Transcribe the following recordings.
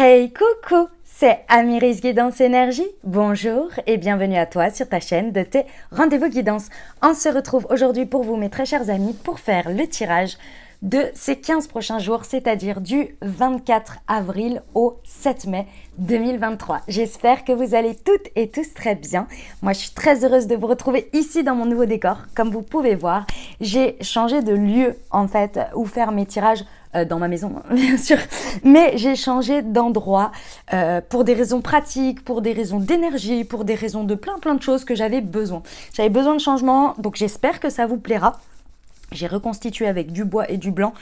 Hey coucou, c'est Amiris Guidance Énergie. Bonjour et bienvenue à toi sur ta chaîne de tes rendez-vous guidance. On se retrouve aujourd'hui pour vous, mes très chers amis, pour faire le tirage de ces 15 prochains jours, c'est-à-dire du 24 avril au 7 mai 2023. J'espère que vous allez toutes et tous très bien. Moi, je suis très heureuse de vous retrouver ici dans mon nouveau décor. Comme vous pouvez voir, j'ai changé de lieu en fait où faire mes tirages. Dans ma maison, bien sûr, mais j'ai changé d'endroit pour des raisons pratiques, pour des raisons d'énergie, pour des raisons de plein de choses que j'avais besoin. J'avais besoin de changement, donc j'espère que ça vous plaira. J'ai reconstitué avec du bois et du blanc.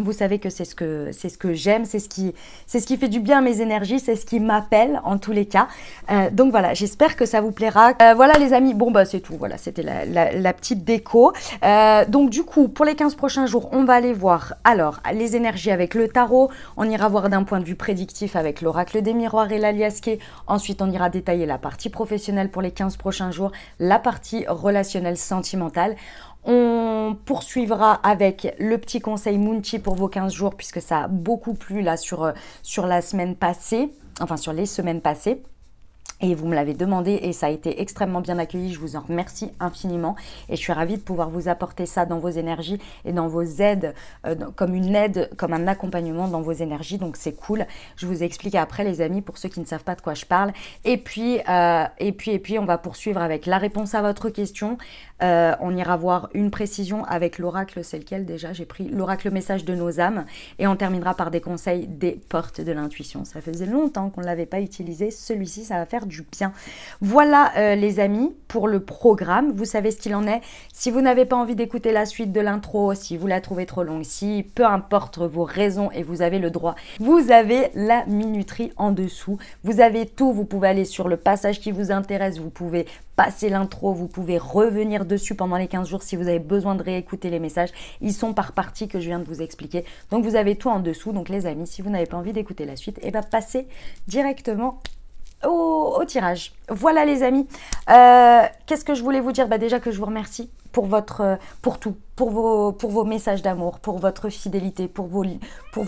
Vous savez que c'est ce que j'aime, c'est ce qui fait du bien à mes énergies, c'est ce qui m'appelle en tous les cas. Donc voilà, j'espère que ça vous plaira. Voilà les amis, bon bah c'est tout, voilà, c'était la petite déco. Donc du coup, pour les 15 prochains jours, on va aller voir alors les énergies avec le tarot. On ira voir d'un point de vue prédictif avec l'oracle des miroirs et l'aliasqué. Ensuite, on ira détailler la partie professionnelle pour les 15 prochains jours, la partie relationnelle sentimentale. On poursuivra avec le petit conseil Moonchi pour vos 15 jours puisque ça a beaucoup plu là sur la semaine passée, enfin sur les semaines passées. Et vous me l'avez demandé et ça a été extrêmement bien accueilli, je vous en remercie infiniment et je suis ravie de pouvoir vous apporter ça dans vos énergies et dans vos aides, comme une aide, comme un accompagnement dans vos énergies, donc c'est cool. Je vous explique après les amis pour ceux qui ne savent pas de quoi je parle. Et puis on va poursuivre avec la réponse à votre question. On ira voir une précision avec l'oracle, c'est lequel déjà? J'ai pris l'oracle message de nos âmes et on terminera par des conseils des portes de l'intuition. Ça faisait longtemps qu'on ne l'avait pas utilisé, celui-ci ça va faire du bien. Voilà les amis pour le programme, vous savez ce qu'il en est. Si vous n'avez pas envie d'écouter la suite de l'intro, si vous la trouvez trop longue, si peu importe vos raisons et vous avez le droit, vous avez la minuterie en dessous, vous avez tout, vous pouvez aller sur le passage qui vous intéresse, vous pouvez passer l'intro, vous pouvez revenir dessus pendant les 15 jours si vous avez besoin de réécouter les messages, ils sont par partie que je viens de vous expliquer, donc vous avez tout en dessous. Donc les amis, si vous n'avez pas envie d'écouter la suite, et bien passez directement au tirage. Voilà les amis, qu'est-ce que je voulais vous dire? Déjà que je vous remercie pour tout, pour vos messages d'amour, pour votre fidélité, pour vos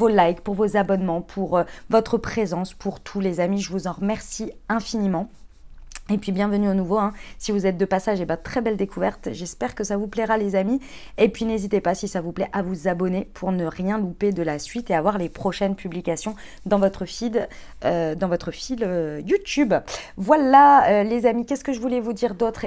likes, pour vos abonnements, pour votre présence, pour tous les amis, je vous en remercie infiniment. Et puis bienvenue au nouveau, hein. Si vous êtes de passage, très belle découverte, j'espère que ça vous plaira les amis. Et puis n'hésitez pas si ça vous plaît à vous abonner pour ne rien louper de la suite et avoir les prochaines publications dans votre feed, YouTube. Voilà les amis, qu'est-ce que je voulais vous dire d'autre?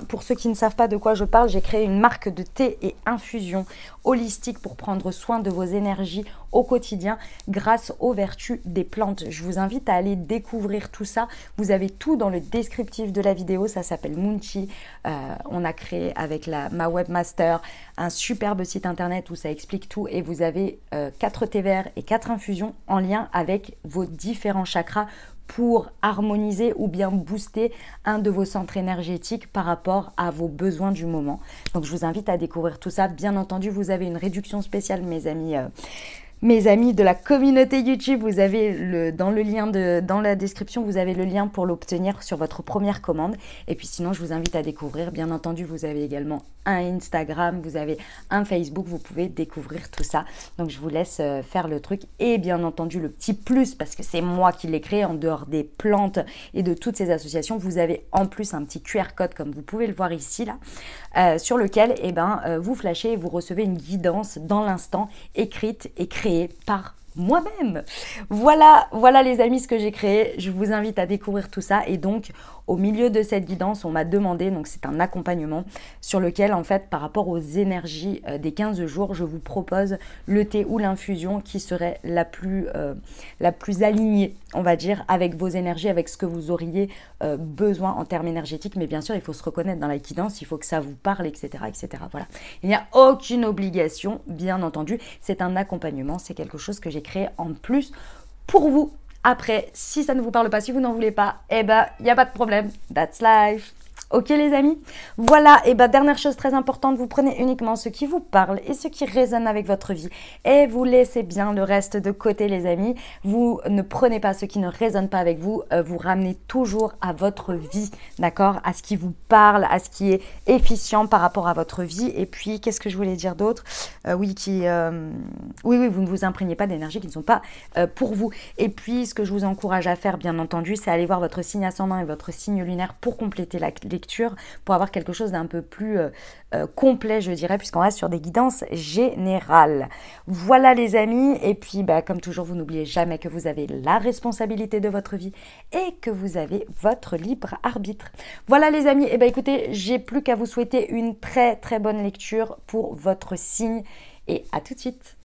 Pour ceux qui ne savent pas de quoi je parle, j'ai créé une marque de thé et infusion holistique pour prendre soin de vos énergies au quotidien grâce aux vertus des plantes. Je vous invite à aller découvrir tout ça. Vous avez tout dans le descriptif de la vidéo, ça s'appelle Moonchi. On a créé avec ma webmaster un superbe site internet où ça explique tout et vous avez 4 thés verts et 4 infusions en lien avec vos différents chakras pour harmoniser ou bien booster un de vos centres énergétiques par rapport à vos besoins du moment. Donc je vous invite à découvrir tout ça. Bien entendu, vous avez une réduction spéciale, mes amis de la communauté YouTube. Vous avez dans la description, vous avez le lien pour l'obtenir sur votre première commande. Et puis sinon, je vous invite à découvrir. Bien entendu, vous avez également un Instagram, vous avez un Facebook, vous pouvez découvrir tout ça. Donc je vous laisse faire le truc. Et bien entendu, le petit plus, parce que c'est moi qui l'ai créé, en dehors des plantes et de toutes ces associations, vous avez en plus un petit QR code, comme vous pouvez le voir ici, là, sur lequel vous flashez et vous recevez une guidance dans l'instant, écrite et créée par moi-même. Voilà les amis ce que j'ai créé. Je vous invite à découvrir tout ça. Et donc au milieu de cette guidance, on m'a demandé, donc c'est un accompagnement sur lequel en fait par rapport aux énergies des 15 jours, je vous propose le thé ou l'infusion qui serait la plus alignée, on va dire, avec vos énergies, avec ce que vous auriez besoin en termes énergétiques. Mais bien sûr, il faut se reconnaître dans la guidance, il faut que ça vous parle, etc. Voilà. Il n'y a aucune obligation, bien entendu. C'est un accompagnement, c'est quelque chose que j'ai créé en plus pour vous. Après, si ça ne vous parle pas, si vous n'en voulez pas, il n'y a pas de problème. That's life. Ok les amis? Voilà, et dernière chose très importante, vous prenez uniquement ce qui vous parle et ce qui résonne avec votre vie. Et vous laissez bien le reste de côté les amis. Vous ne prenez pas ce qui ne résonne pas avec vous, vous ramenez toujours à votre vie, d'accord? À ce qui vous parle, à ce qui est efficient par rapport à votre vie. Et puis, qu'est-ce que je voulais dire d'autre? Oui, vous ne vous imprégnez pas d'énergie qui ne sont pas pour vous. Et puis, ce que je vous encourage à faire, bien entendu, c'est aller voir votre signe ascendant et votre signe lunaire pour compléter la lecture, pour avoir quelque chose d'un peu plus complet, je dirais, puisqu'on reste sur des guidances générales. Voilà les amis, et puis comme toujours, vous n'oubliez jamais que vous avez la responsabilité de votre vie et que vous avez votre libre arbitre. Voilà les amis, et écoutez, j'ai plus qu'à vous souhaiter une très très bonne lecture pour votre signe, et à tout de suite.